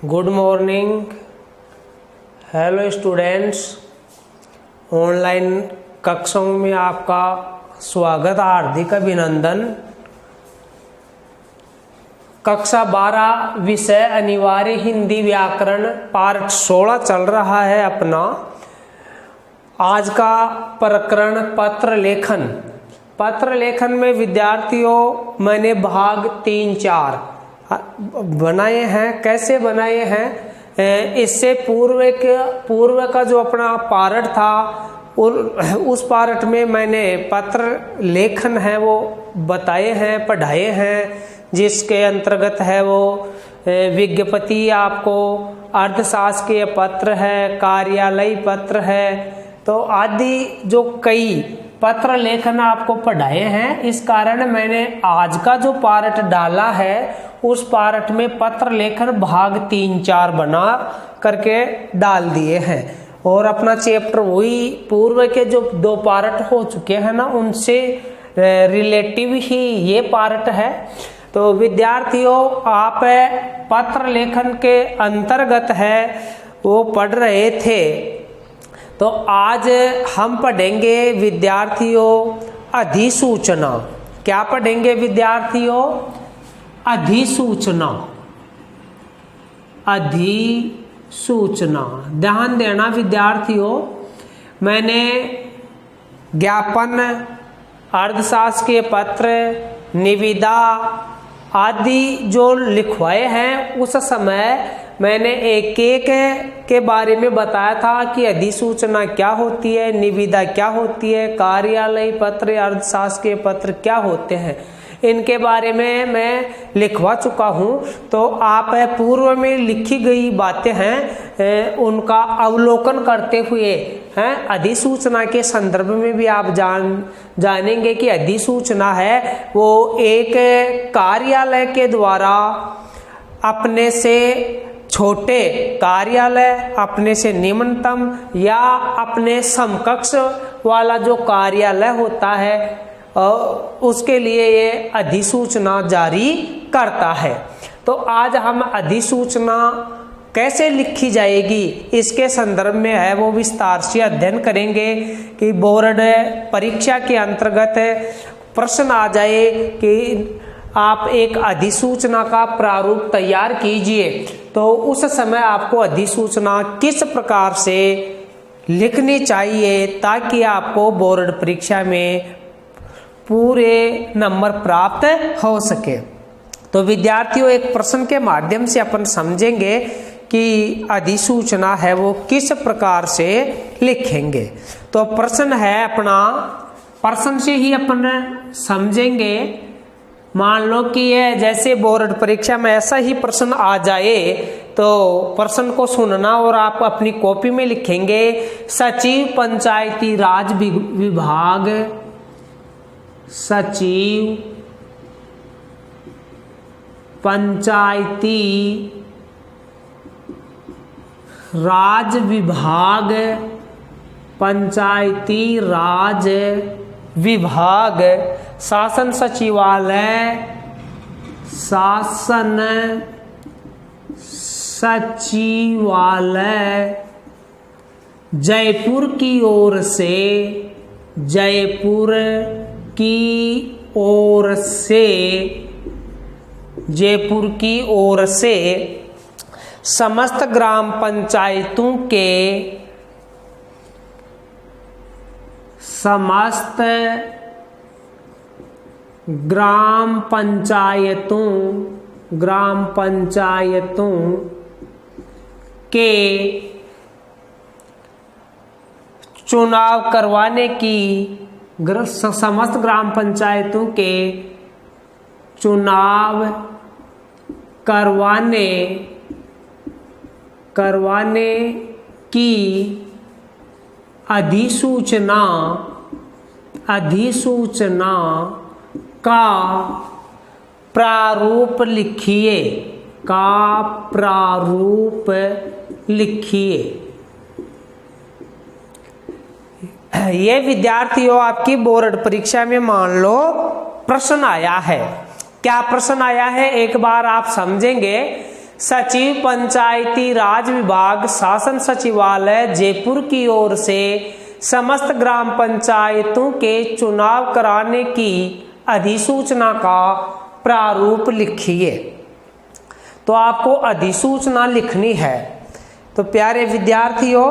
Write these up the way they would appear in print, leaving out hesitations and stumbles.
Good morning. Hello students, online कक्षाओं में आपका स्वागत, हार्दिक अभिनंदन। कक्षा 12 विषय अनिवार्य हिंदी व्याकरण पार्ट 16 चल रहा है अपना। आज का प्रकरण पत्र लेखन। पत्र लेखन में विद्यार्थियों मैंने भाग 3-4 बनाए हैं। कैसे बनाए हैं? इससे पूर्व का जो अपना पार्ट था उस पार्ट में मैंने पत्र लेखन है वो बताए हैं, पढ़ाए हैं, जिसके अंतर्गत है वो विज्ञप्ति, आपको अर्थशास्त्रीय पत्र है, कार्यालय पत्र है, तो आदि जो कई पत्र लेखन आपको पढ़ाए हैं। इस कारण मैंने आज का जो पार्ट डाला है उस पार्ट में पत्र लेखन भाग 3-4 बना करके डाल दिए हैं। और अपना चैप्टर वही पूर्व के जो 2 पार्ट हो चुके हैं ना, उनसे रिलेटिव ही ये पार्ट है। तो विद्यार्थियों, आप पत्र लेखन के अंतर्गत है वो पढ़ रहे थे, तो आज हम पढ़ेंगे विद्यार्थियों अधिसूचना। क्या पढ़ेंगे विद्यार्थियों? अधिसूचना। अधिसूचना ध्यान देना विद्यार्थियों, मैंने ज्ञापन, अर्थशास्त्रीय पत्र, निविदा आदि जो लिखवाए हैं उस समय मैंने एक एक के बारे में बताया था कि अधिसूचना क्या होती है, निविदा क्या होती है, कार्यालय पत्र, अर्थशास्त्रीय पत्र क्या होते हैं, इनके बारे में मैं लिखवा चुका हूँ। तो आप पूर्व में लिखी गई बातें हैं उनका अवलोकन करते हुए हैं अधिसूचना के संदर्भ में भी आप जानेंगे कि अधिसूचना है वो एक कार्यालय के द्वारा अपने से छोटे कार्यालय, अपने से निम्नतम या अपने समकक्ष वाला जो कार्यालय होता है उसके लिए ये अधिसूचना जारी करता है। तो आज हम अधिसूचना कैसे लिखी जाएगी इसके संदर्भ में है वो विस्तार से अध्ययन करेंगे कि बोर्ड परीक्षा के अंतर्गत प्रश्न आ जाए कि आप एक अधिसूचना का प्रारूप तैयार कीजिए, तो उस समय आपको अधिसूचना किस प्रकार से लिखनी चाहिए ताकि आपको बोर्ड परीक्षा में पूरे नंबर प्राप्त हो सके। तो विद्यार्थियों, एक प्रश्न के माध्यम से अपन समझेंगे कि अधिसूचना है वो किस प्रकार से लिखेंगे। तो प्रश्न है अपना, प्रश्न से ही अपन समझेंगे। मान लो कि ये जैसे बोर्ड परीक्षा में ऐसा ही प्रश्न आ जाए तो प्रश्न को सुनना और आप अपनी कॉपी में लिखेंगे, सचिव पंचायती राज विभाग, सचिव पंचायती राज विभाग, पंचायती राज विभाग, शासन सचिवालय, शासन सचिवालय जयपुर की ओर से, जयपुर की ओर से, जयपुर की ओर से समस्त ग्राम पंचायतों के, समस्त ग्राम पंचायतों के चुनाव करवाने की, समस्त ग्राम पंचायतों के चुनाव करवाने की अधिसूचना का प्रारूप लिखिए, ये विद्यार्थियों आपकी बोर्ड परीक्षा में मान लो प्रश्न आया है। क्या प्रश्न आया है एक बार आप समझेंगे। सचिव पंचायती राज विभाग शासन सचिवालय जयपुर की ओर से समस्त ग्राम पंचायतों के चुनाव कराने की अधिसूचना का प्रारूप लिखिए। तो आपको अधिसूचना लिखनी है। तो प्यारे विद्यार्थियों,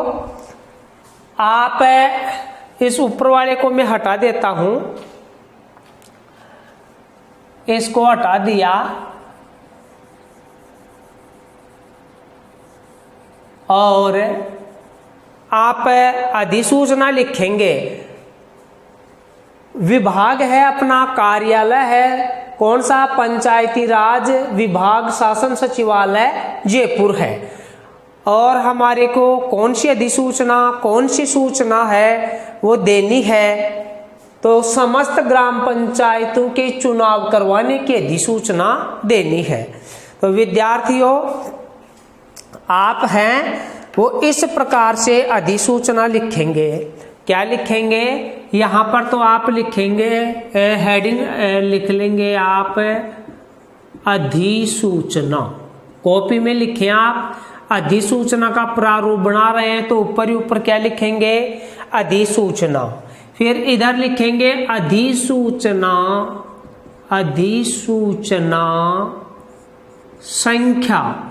आप इस ऊपर वाले को मैं हटा देता हूं, इसको हटा दिया और आप अधिसूचना लिखेंगे। विभाग है अपना, कार्यालय है कौन सा, पंचायती राज विभाग शासन सचिवालय जयपुर है। और हमारे को कौन सी अधिसूचना, कौन सी सूचना है वो देनी है, तो समस्त ग्राम पंचायतों के चुनाव करवाने की अधिसूचना देनी है। तो विद्यार्थियों, आप हैं वो इस प्रकार से अधिसूचना लिखेंगे। क्या लिखेंगे, यहाँ पर तो आप लिखेंगे, हेडिंग लिख लेंगे आप अधिसूचना। कॉपी में लिखें आप, अधिसूचना का प्रारूप बना रहे हैं तो ऊपर ही ऊपर क्या लिखेंगे, अधिसूचना। फिर इधर लिखेंगे अधिसूचना, अधिसूचना संख्या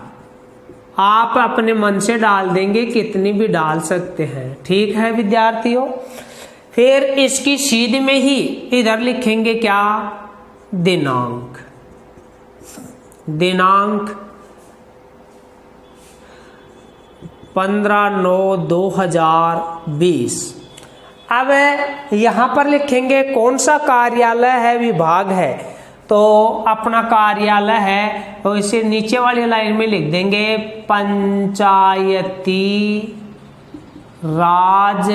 आप अपने मन से डाल देंगे, कितनी भी डाल सकते हैं, ठीक है विद्यार्थियों। फिर इसकी सीध में ही इधर लिखेंगे क्या, दिनांक। दिनांक 15/9/2020। अब यहां पर लिखेंगे कौन सा कार्यालय है, विभाग है, तो अपना कार्यालय है, तो इसे नीचे वाली लाइन में लिख देंगे पंचायती राज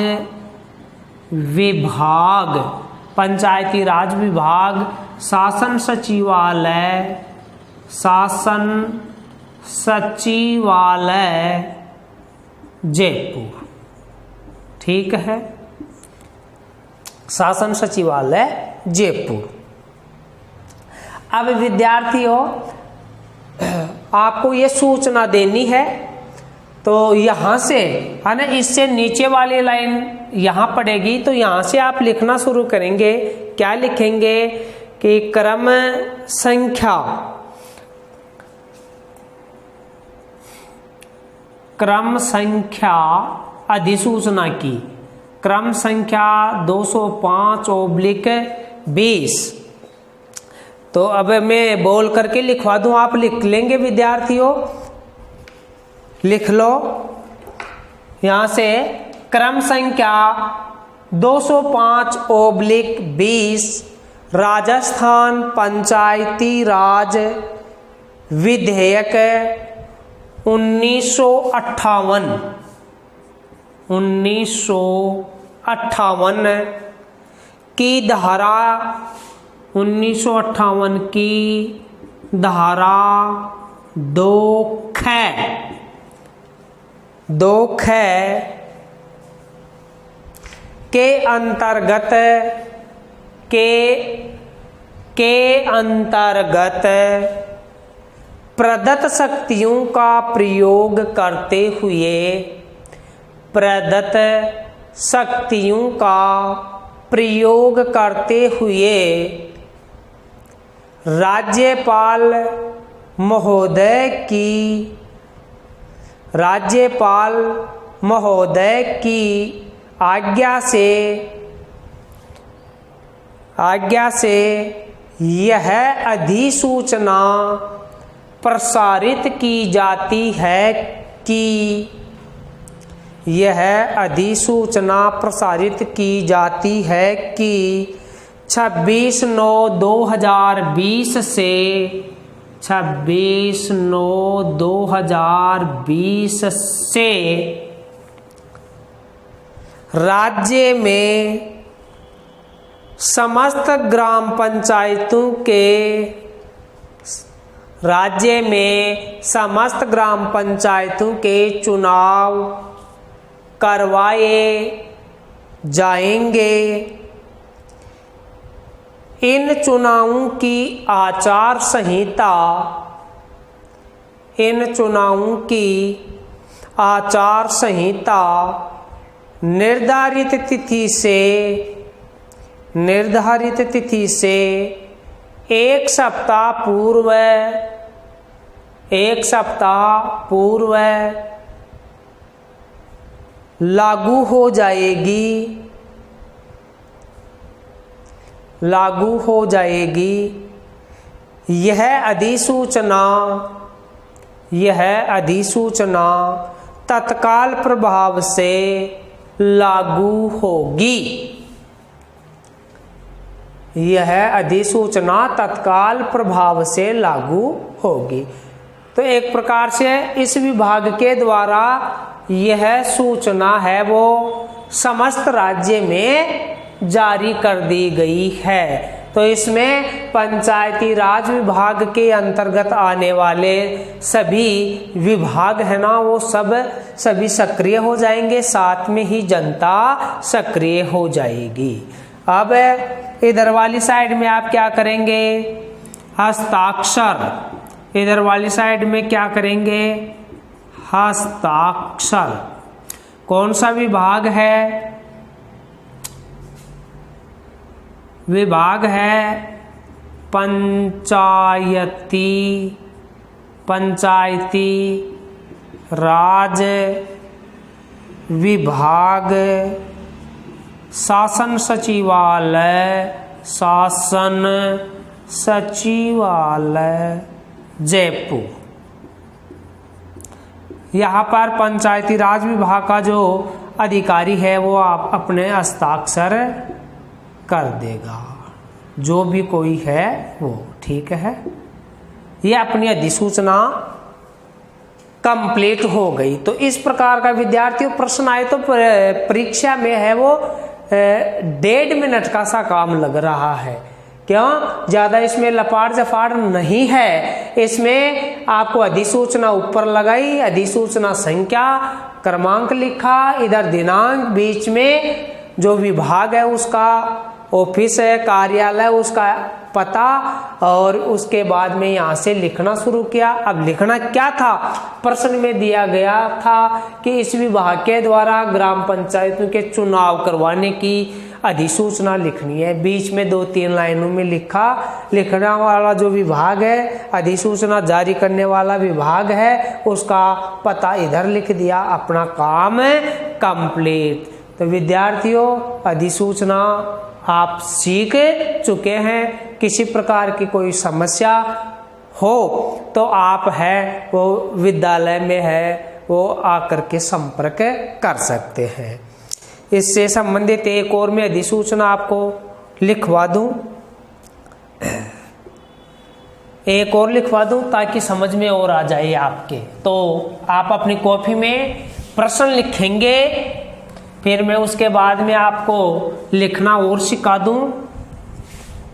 विभाग, पंचायती राज विभाग शासन सचिवालय, शासन सचिवालय जयपुर, ठीक है, शासन सचिवालय जयपुर। अब विद्यार्थियों, आपको ये सूचना देनी है, तो यहां से है ना, इससे नीचे वाली लाइन यहां पड़ेगी, तो यहां से आप लिखना शुरू करेंगे। क्या लिखेंगे कि क्रम संख्या, क्रम संख्या अधिसूचना की, क्रम संख्या 205/20। तो अब मैं बोल करके लिखवा दूं, आप लिख लेंगे विद्यार्थियों, लिख लो यहां से, क्रम संख्या 205/20 राजस्थान पंचायती राज विधेयक 1958 की धारा 1958 की धारा 2 ख के अंतर्गत प्रदत्त शक्तियों का प्रयोग करते हुए, प्रदत्त शक्तियों का प्रयोग करते हुए राज्यपाल महोदय की आज्ञा से यह अधिसूचना प्रसारित की जाती है कि यह अधिसूचना प्रसारित की जाती है कि 26/9/2020 से 26/9/2020 से राज्य में समस्त ग्राम पंचायतों के चुनाव करवाए जाएंगे। इन चुनावों की आचार संहिता इन चुनावों की आचार संहिता निर्धारित तिथि से एक सप्ताह पूर्व लागू हो जाएगी। यह अधिसूचना तत्काल प्रभाव से लागू होगी। यह अधिसूचना तत्काल प्रभाव से लागू होगी। तो एक प्रकार से इस विभाग के द्वारा यह सूचना है वो समस्त राज्य में जारी कर दी गई है। तो इसमें पंचायती राज विभाग के अंतर्गत आने वाले सभी विभाग है ना, वो सभी सक्रिय हो जाएंगे, साथ में ही जनता सक्रिय हो जाएगी। अब इधर वाली साइड में आप क्या करेंगे, हस्ताक्षर। इधर वाली साइड में क्या करेंगे, हस्ताक्षर। कौन सा विभाग है, विभाग है पंचायती राज विभाग, शासन सचिवालय जयपुर। यहाँ पर पंचायती राज विभाग का जो अधिकारी है वो आप अपने हस्ताक्षर कर देगा, जो भी कोई है वो, ठीक है। ये अपनी अधिसूचना कंप्लीट हो गई। तो इस प्रकार का विद्यार्थियों प्रश्न आए तो परीक्षा में है वो 1.5 मिनट का सा काम लग रहा है। क्यों, ज्यादा इसमें लपाड़ जफाड़ नहीं है। इसमें आपको अधिसूचना ऊपर लगाई, अधिसूचना संख्या, क्रमांक लिखा, इधर दिनांक, बीच में जो विभाग है उसका ऑफिस है, कार्यालय, उसका पता, और उसके बाद में यहाँ से लिखना शुरू किया। अब लिखना क्या था, प्रश्न में दिया गया था कि इस विभाग के द्वारा ग्राम पंचायतों के चुनाव करवाने की अधिसूचना लिखनी है। बीच में 2-3 लाइनों में लिखना वाला जो विभाग है, अधिसूचना जारी करने वाला विभाग है, उसका पता इधर लिख दिया, अपना काम कंप्लीट। तो विद्यार्थियों अधिसूचना आप सीख चुके हैं। किसी प्रकार की कोई समस्या हो तो आप है वो विद्यालय में है वो आकर के संपर्क कर सकते हैं। इससे संबंधित एक और मैं अधिसूचना आपको लिखवा दूं, एक और लिखवा दूं ताकि समझ में और आ जाए आपके। तो आप अपनी कॉपी में प्रश्न लिखेंगे, फिर मैं उसके बाद में आपको लिखना और सिखा दूं।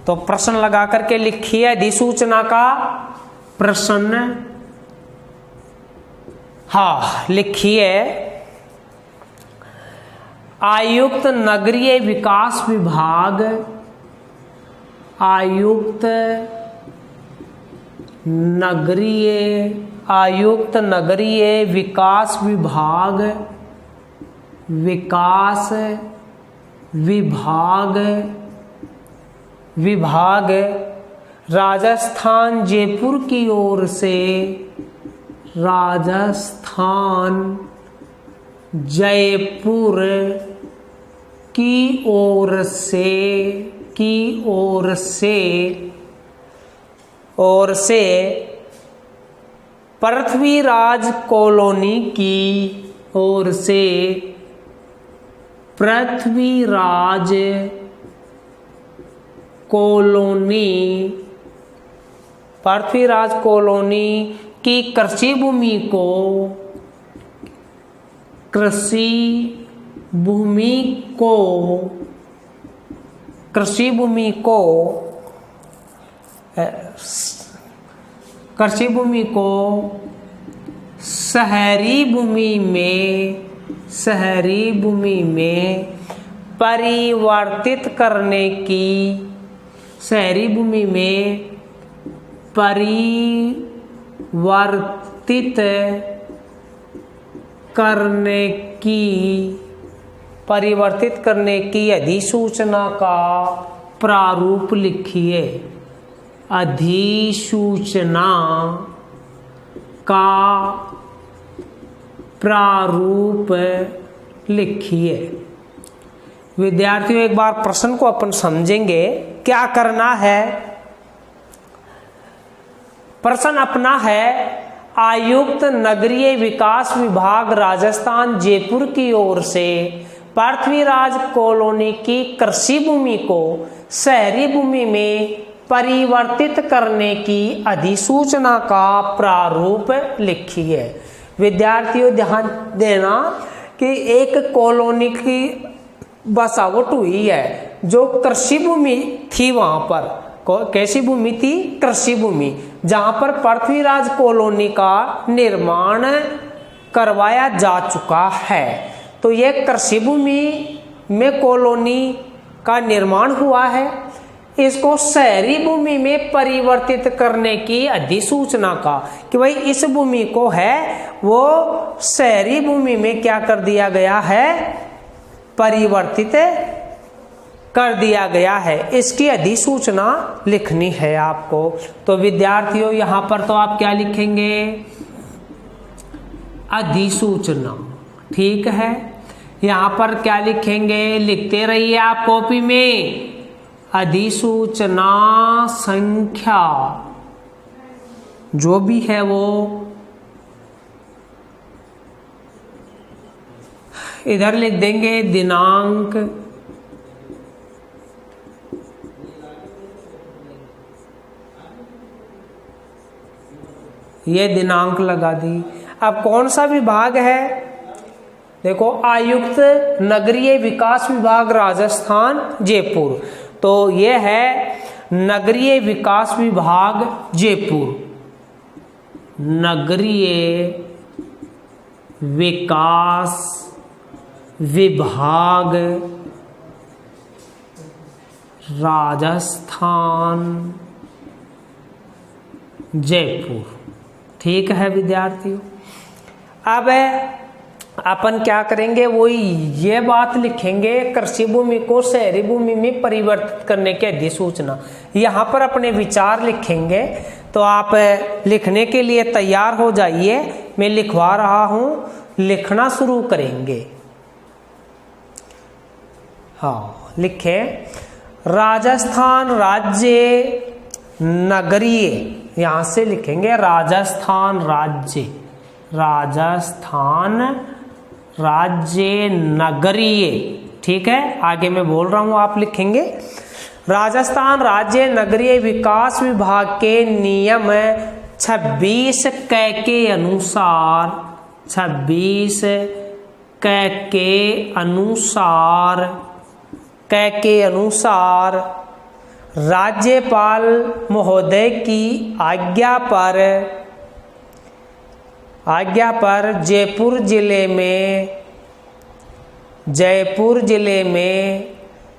तो प्रश्न लगा करके लिखिए अधिसूचना का प्रश्न। हाँ लिखिए, आयुक्त नगरीय विकास विभाग, आयुक्त नगरीय विकास विभाग, विभाग राजस्थान जयपुर की ओर से, राजस्थान जयपुर की ओर से पृथ्वीराज कॉलोनी की ओर से, पृथ्वीराज कॉलोनी की कृषि भूमि को शहरी भूमि में परिवर्तित करने की, शहरी भूमि में परिवर्तित परिवर्तित करने की अधिसूचना का प्रारूप लिखिए। अधिसूचना का प्रारूप लिखिए। विद्यार्थियों, एक बार प्रश्न को अपन समझेंगे क्या करना है। प्रश्न अपना है, आयुक्त नगरीय विकास विभाग राजस्थान जयपुर की ओर से पृथ्वीराज कॉलोनी की कृषि भूमि को शहरी भूमि में परिवर्तित करने की अधिसूचना का प्रारूप लिखिए। विद्यार्थियों, ध्यान देना कि एक कॉलोनी की बसावट हुई है जो कृषि भूमि थी, वहां पर कैसी भूमि थी? कृषि भूमि, जहां पर पृथ्वीराज कॉलोनी का निर्माण करवाया जा चुका है। तो यह कृषि भूमि में कॉलोनी का निर्माण हुआ है, इसको शहरी भूमि में परिवर्तित करने की अधिसूचना का, कि भाई इस भूमि को है वो शहरी भूमि में क्या कर दिया गया है? परिवर्तित कर दिया गया है। इसकी अधिसूचना लिखनी है आपको। तो विद्यार्थियों, यहां पर तो आप क्या लिखेंगे? अधिसूचना, ठीक है। यहां पर क्या लिखेंगे? लिखते रहिए आप कॉपी में। अधिसूचना संख्या जो भी है वो इधर लिख देंगे, दिनांक ये दिनांक लगा दी। अब कौन सा विभाग है? देखो, आयुक्त नगरीय विकास विभाग राजस्थान जयपुर, तो ये है नगरीय विकास विभाग जयपुर। नगरीय विकास विभाग राजस्थान जयपुर, ठीक है विद्यार्थियों। अब अपन क्या करेंगे? वही ये बात लिखेंगे, कृषि भूमि को शहरी भूमि में परिवर्तित करने की अधिसूचना। यहाँ पर अपने विचार लिखेंगे। तो आप लिखने के लिए तैयार हो जाइए, मैं लिखवा रहा हूँ, लिखना शुरू करेंगे। हाँ, लिखें, राजस्थान राज्य नगरीय, यहां से लिखेंगे राजस्थान राज्य, राजस्थान राज्य नगरीय, ठीक है। आगे मैं बोल रहा हूं, आप लिखेंगे। राजस्थान राज्य नगरीय विकास विभाग के नियम 26 क के अनुसार, 26 क के अनुसार राज्यपाल महोदय की आज्ञा पर जयपुर जिले में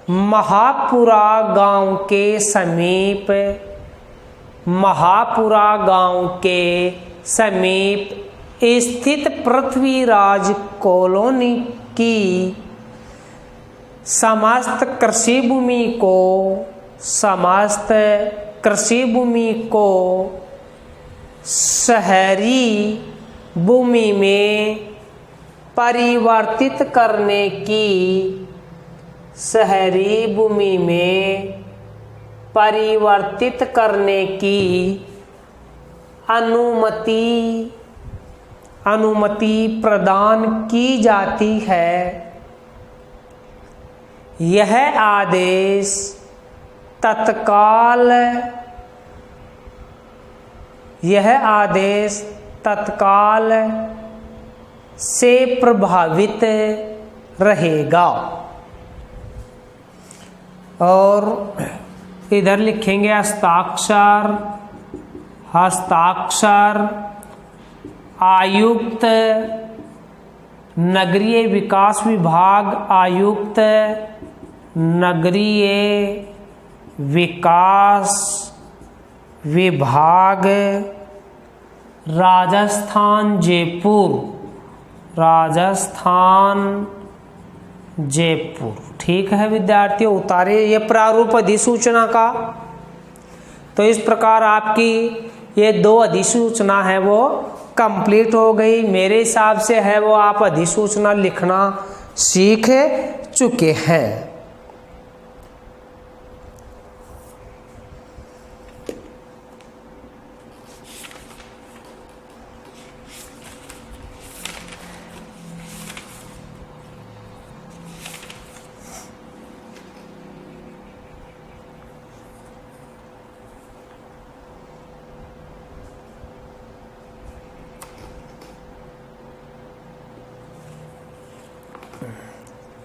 महापुरा गांव के समीप स्थित पृथ्वीराज कॉलोनी की समस्त कृषि भूमि को शहरी भूमि में परिवर्तित करने की अनुमति प्रदान की जाती है। यह आदेश तत्काल से प्रभावित रहेगा। और इधर लिखेंगे हस्ताक्षर आयुक्त नगरीय विकास विभाग, आयुक्त नगरीय विकास विभाग राजस्थान जयपुर, राजस्थान जयपुर। ठीक है विद्यार्थियों, उतारे ये प्रारूप अधिसूचना का। तो इस प्रकार आपकी ये 2 अधिसूचना है वो कंप्लीट हो गई। मेरे हिसाब से है वो आप अधिसूचना लिखना सीख चुके हैं।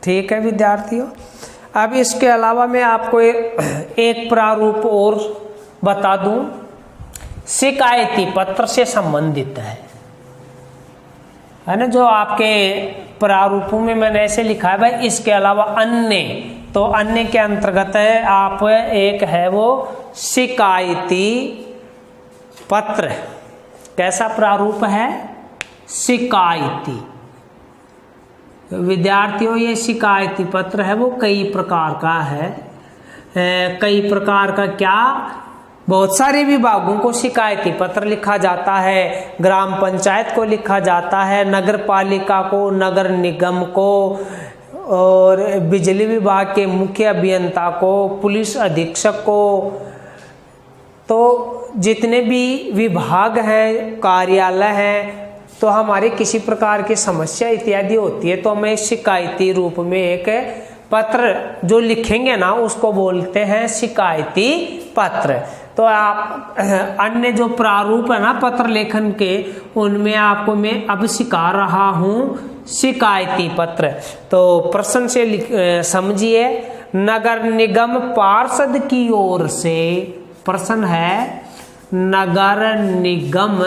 ठीक है विद्यार्थियों, अब इसके अलावा मैं आपको एक प्रारूप और बता दूं, शिकायती पत्र से संबंधित है ना। जो आपके प्रारूपों में मैंने ऐसे लिखा है भाई इसके अलावा अन्य, तो अन्य के अंतर्गत है आप एक है वो शिकायती पत्र। कैसा प्रारूप है? शिकायती। विद्यार्थियों ये शिकायती पत्र है वो कई प्रकार का है। कई प्रकार का क्या? बहुत सारे विभागों को शिकायती पत्र लिखा जाता है। ग्राम पंचायत को लिखा जाता है, नगर पालिका को, नगर निगम को, और बिजली विभाग के मुख्य अभियंता को, पुलिस अधीक्षक को। तो जितने भी विभाग हैं, कार्यालय हैं, तो हमारे किसी प्रकार की समस्या इत्यादि होती है तो हमें शिकायती रूप में एक पत्र जो लिखेंगे ना उसको बोलते हैं शिकायती पत्र। तो आप अन्य जो प्रारूप है ना पत्र लेखन के, उनमें आपको मैं अब सिखा रहा हूं शिकायती पत्र। तो प्रश्न से समझिए, नगर निगम पार्षद की ओर से, प्रश्न है नगर निगम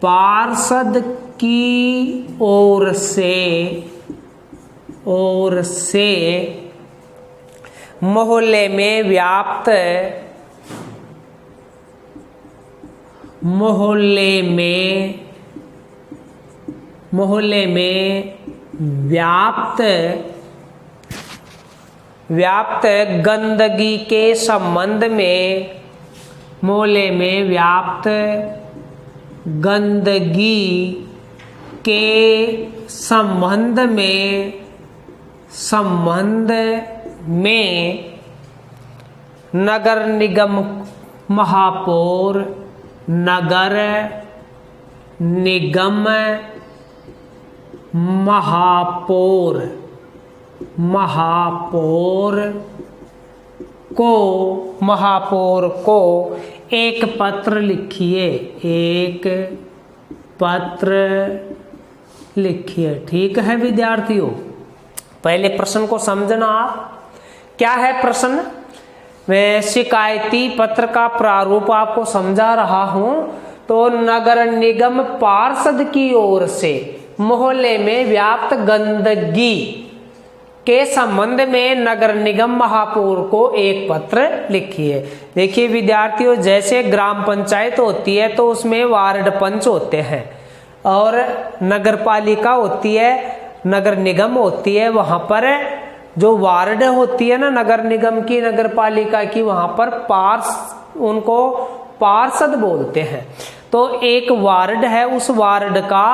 पार्षद की ओर से मोहल्ले में व्याप्त गंदगी के संबंध में, मोहल्ले में व्याप्त गंदगी के संबंध में नगर निगम महापौर, नगर निगम महापौर को एक पत्र लिखिए, एक पत्र लिखिए। ठीक है विद्यार्थियों, पहले प्रश्न को समझना आप। क्या है प्रश्न? मैं शिकायती पत्र का प्रारूप आपको समझा रहा हूं। तो नगर निगम पार्षद की ओर से मोहल्ले में व्याप्त गंदगी के संबंध में नगर निगम महापौर को एक पत्र लिखिए। देखिए विद्यार्थियों, जैसे ग्राम पंचायत होती है तो उसमें वार्ड पंच होते हैं, और नगर पालिका होती है, नगर निगम होती है, वहां पर जो वार्ड होती है ना नगर निगम की, नगर पालिका की, वहां पर उनको पार्षद बोलते हैं। तो एक वार्ड है, उस वार्ड का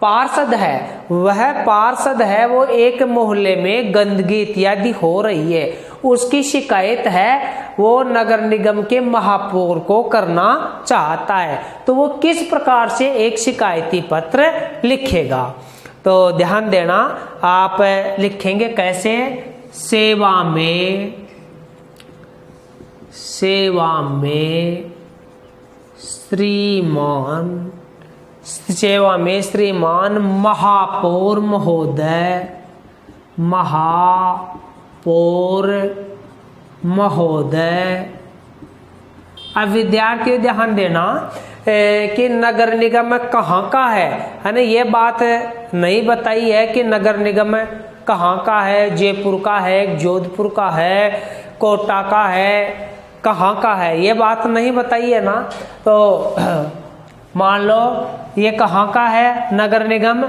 पार्षद है, वह पार्षद है वो एक मोहल्ले में गंदगी इत्यादि हो रही है, उसकी शिकायत है वो नगर निगम के महापौर को करना चाहता है। तो वो किस प्रकार से एक शिकायती पत्र लिखेगा? तो ध्यान देना, आप लिखेंगे कैसे? सेवा में श्रीमान महापौर महोदय। अब विद्यार्थी ध्यान देना कि नगर निगम कहाँ का है ना, ये बात नहीं बताई है कि नगर निगम कहाँ का है, जयपुर का है, जोधपुर का है, कोटा का है, कहाँ का है, ये बात नहीं बताई है ना, तो मान लो ये कहाँ का है नगर निगम,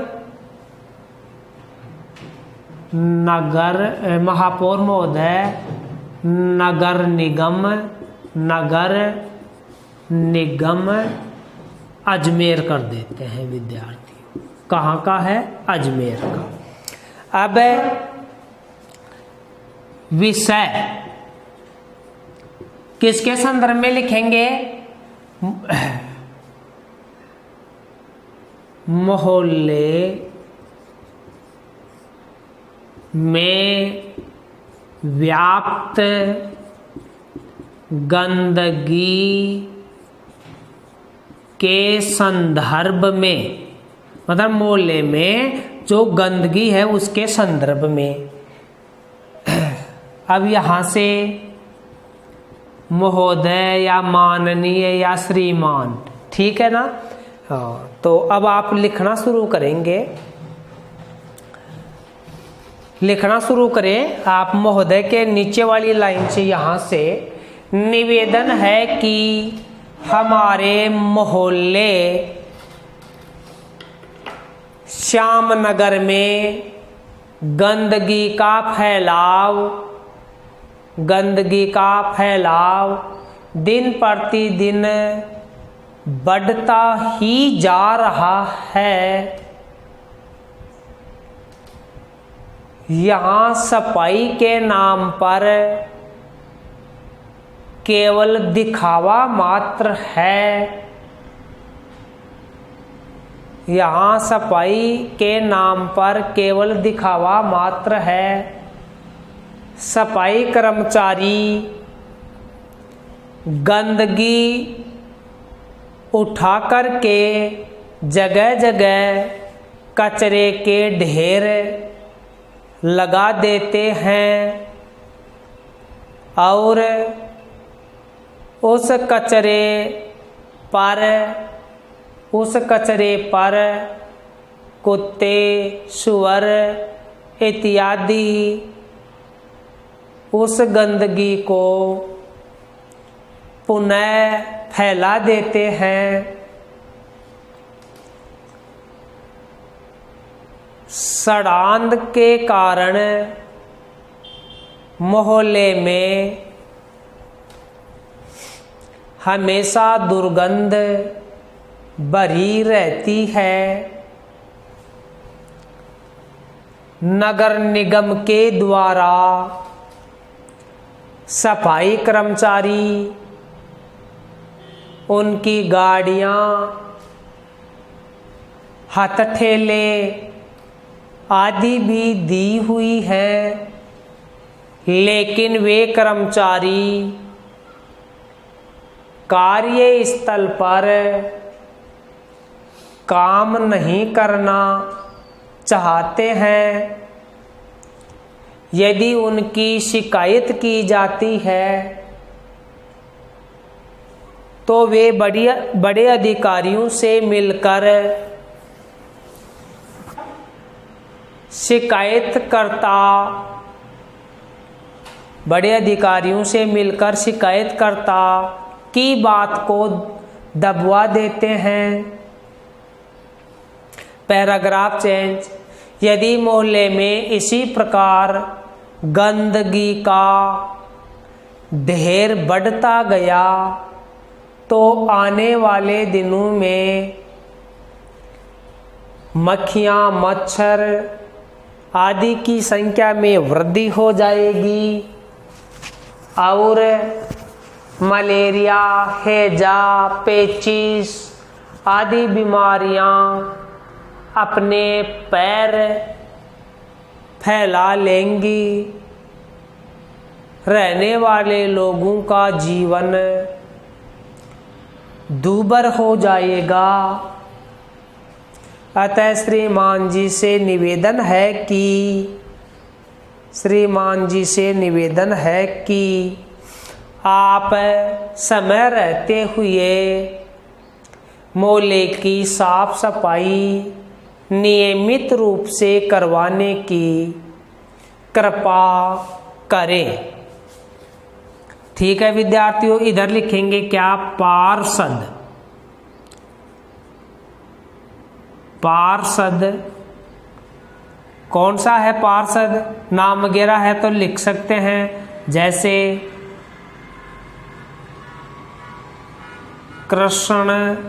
नगर महापौर महोदय नगर निगम अजमेर कर देते हैं विद्यार्थी। कहाँ का है, अजमेर का। अब विषय किसके संदर्भ में लिखेंगे, मोहल्ले में व्याप्त गंदगी के संदर्भ में, मतलब मोहल्ले में जो गंदगी है उसके संदर्भ में। अब यहाँ से महोदय या माननीय या श्रीमान, ठीक है ना। हाँ, तो अब आप लिखना शुरू करेंगे, लिखना शुरू करें आप। महोदय के नीचे वाली लाइन से यहाँ से, निवेदन है कि हमारे मोहल्ले श्यामनगर में गंदगी का फैलाव दिन प्रतिदिन बढ़ता ही जा रहा है। यहाँ सफाई के नाम पर केवल दिखावा मात्र है। यहाँ सफाई के नाम पर केवल दिखावा मात्र है। सफाई कर्मचारी गंदगी उठा कर के जगह जगह कचरे के ढेर लगा देते हैं और उस कचरे पर कुत्ते, सुअर इत्यादि उस गंदगी को पुनः फैला देते हैं। सड़ांध के कारण मोहल्ले में हमेशा दुर्गंध भरी रहती है। नगर निगम के द्वारा सफाई कर्मचारी उनकी गाड़ियां, हथठेले आदि भी दी हुई है, लेकिन वे कर्मचारी कार्यस्थल पर काम नहीं करना चाहते हैं। यदि उनकी शिकायत की जाती है तो वे बड़े अधिकारियों से मिलकर शिकायतकर्ता की बात को दबवा देते हैं। Paragraph change. यदि मोहल्ले में इसी प्रकार गंदगी का ढेर बढ़ता गया तो आने वाले दिनों में मक्खियाँ, मच्छर आदि की संख्या में वृद्धि हो जाएगी और मलेरिया, हैजा, पेचिश आदि बीमारियां अपने पैर फैला लेंगी। रहने वाले लोगों का जीवन दूभर हो जाएगा। अतः श्रीमान जी से निवेदन है कि आप समय रहते हुए मोहल्ले की साफ सफाई नियमित रूप से करवाने की कृपा करें। ठीक है विद्यार्थियों, इधर लिखेंगे क्या, पार्षद। पार्षद कौन सा है पार्षद, नाम वगैरह है तो लिख सकते हैं, जैसे कृष्णकांत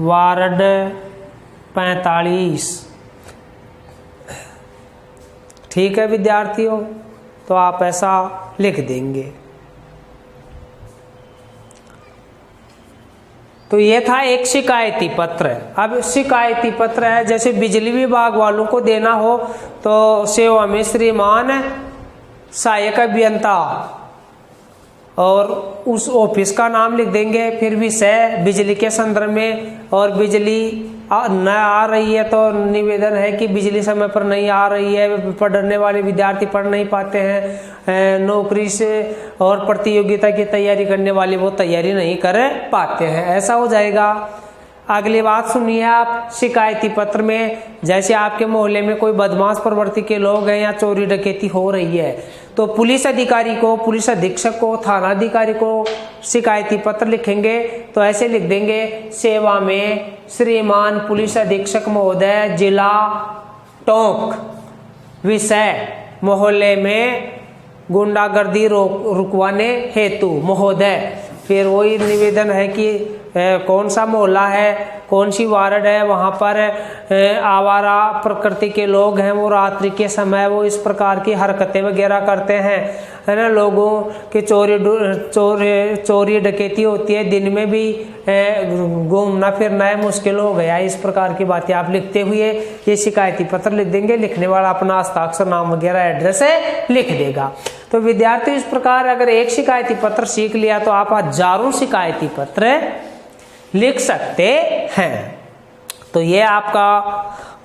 वार्ड 45। ठीक है विद्यार्थियों, तो आप ऐसा लिख देंगे। तो ये था एक शिकायती पत्र। अब शिकायती पत्र है, जैसे बिजली विभाग वालों को देना हो तो सेवा में श्रीमान सहायक अभियंता और उस ऑफिस का नाम लिख देंगे, फिर विषय बिजली के संदर्भ में, और बिजली न आ रही है तो निवेदन है कि बिजली समय पर नहीं आ रही है, पढ़ने वाले विद्यार्थी पढ़ नहीं पाते हैं, नौकरी से और प्रतियोगिता की तैयारी करने वाले वो तैयारी नहीं कर पाते हैं, ऐसा हो जाएगा। अगली बात सुनिए आप, शिकायती पत्र में जैसे आपके मोहल्ले में कोई बदमाश प्रवृत्ति के लोग हैं या चोरी डकैती हो रही है, तो पुलिस अधिकारी को, पुलिस अधीक्षक को, थाना अधिकारी को शिकायती पत्र लिखेंगे तो ऐसे लिख देंगे, सेवा में श्रीमान पुलिस अधीक्षक महोदय जिला टोंक, विषय मोहल्ले में गुंडागर्दी रुकवाने हेतु महोदय। फिर वही निवेदन है कि कौन सा मोहल्ला है, कौन सी वार्ड है, वहाँ पर आवारा प्रकृति के लोग हैं, वो रात्रि के समय वो इस प्रकार की हरकतें वगैरह करते हैं, है ना, लोगों की चोरी डकैती होती है, दिन में भी घूमना फिरना है मुश्किल हो गया, इस प्रकार की बातें आप लिखते हुए ये शिकायती पत्र लिख देंगे। लिखने वाला अपना हस्ताक्षर, नाम वगैरह एड्रेस लिख देगा। तो विद्यार्थी इस प्रकार अगर एक शिकायती पत्र सीख लिया तो आप हजारों शिकायती पत्र लिख सकते हैं। तो ये आपका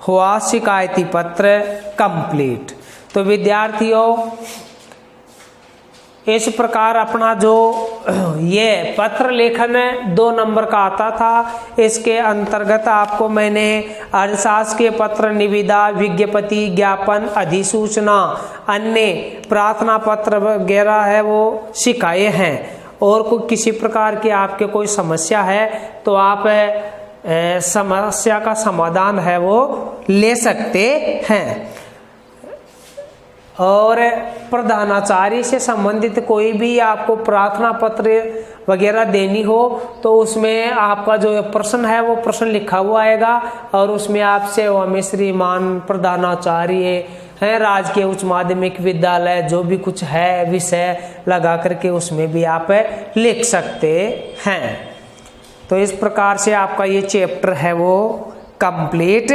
हुआ शिकायती पत्र कंप्लीट। तो विद्यार्थियों इस प्रकार अपना जो ये पत्र लेखन 2 नंबर का आता था, इसके अंतर्गत आपको मैंने अर्थशास्त्रीय पत्र, निविदा, विज्ञप्ति, ज्ञापन, अधिसूचना, अन्य प्रार्थना पत्र वगैरह है वो सिखाए हैं। और कोई किसी प्रकार की आपके कोई समस्या है तो आप समस्या का समाधान है वो ले सकते हैं। और प्रधानाचार्य से संबंधित कोई भी आपको प्रार्थना पत्र वगैरह देनी हो तो उसमें आपका जो प्रश्न है वो प्रश्न लिखा हुआ आएगा, और उसमें आपसे सेवा श्रीमान प्रधानाचार्य है, राजकीय उच्च माध्यमिक विद्यालय, जो भी कुछ है विषय लगा करके उसमें भी आप लिख सकते हैं। तो इस प्रकार से आपका ये चैप्टर है वो कंप्लीट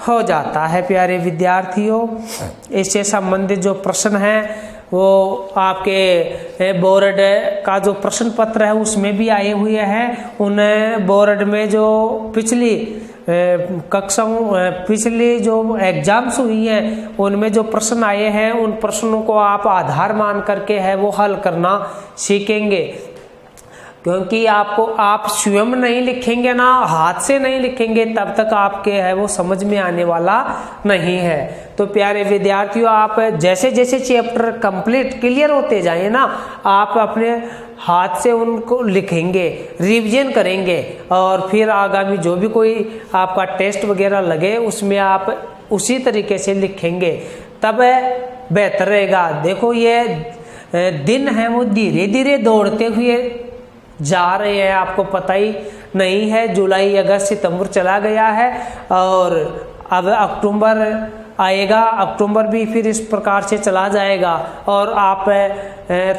हो जाता है। प्यारे विद्यार्थियों, इससे संबंधित जो प्रश्न है वो आपके बोर्ड का जो प्रश्न पत्र है उसमें भी आए हुए हैं। उन बोर्ड में जो पिछली पिछली जो एग्जाम्स हुई हैं उनमें जो प्रश्न आए हैं उन प्रश्नों को आप आधार मान करके है वो हल करना सीखेंगे, क्योंकि आपको आप स्वयं नहीं लिखेंगे ना, हाथ से नहीं लिखेंगे, तब तक आपके है वो समझ में आने वाला नहीं है। तो प्यारे विद्यार्थियों, आप जैसे जैसे चैप्टर कंप्लीट क्लियर होते जाए ना, आप अपने हाथ से उनको लिखेंगे, रिवीजन करेंगे, और फिर आगामी जो भी कोई आपका टेस्ट वगैरह लगे उसमें आप उसी तरीके से लिखेंगे, तब बेहतर रहेगा। देखो ये दिन है वो धीरे धीरे दौड़ते हुए जा रहे हैं, आपको पता ही नहीं है, जुलाई अगस्त सितंबर चला गया है और अब अक्टूबर आएगा, अक्टूबर भी फिर इस प्रकार से चला जाएगा। और आप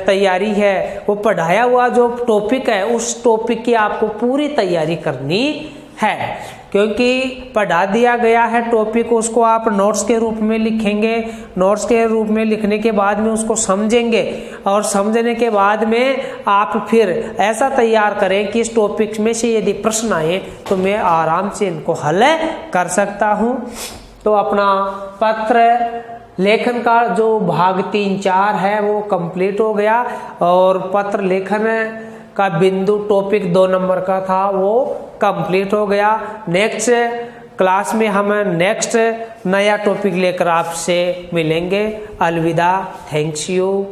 तैयारी है वो पढ़ाया हुआ जो टॉपिक है उस टॉपिक की आपको पूरी तैयारी करनी है, क्योंकि पढ़ा दिया गया है टॉपिक, उसको आप नोट्स के रूप में लिखेंगे, नोट्स के रूप में लिखने के बाद में उसको समझेंगे, और समझने के बाद में आप फिर ऐसा तैयार करें कि इस टॉपिक में से यदि प्रश्न आए तो मैं आराम से इनको हल कर सकता हूँ। तो अपना पत्र लेखन का जो भाग 3-4 है वो कंप्लीट हो गया, और पत्र लेखन का बिंदु टॉपिक 2 नंबर का था वो कंप्लीट हो गया। नेक्स्ट क्लास में हम नेक्स्ट नया टॉपिक लेकर आपसे मिलेंगे। अलविदा, थैंक्स यू।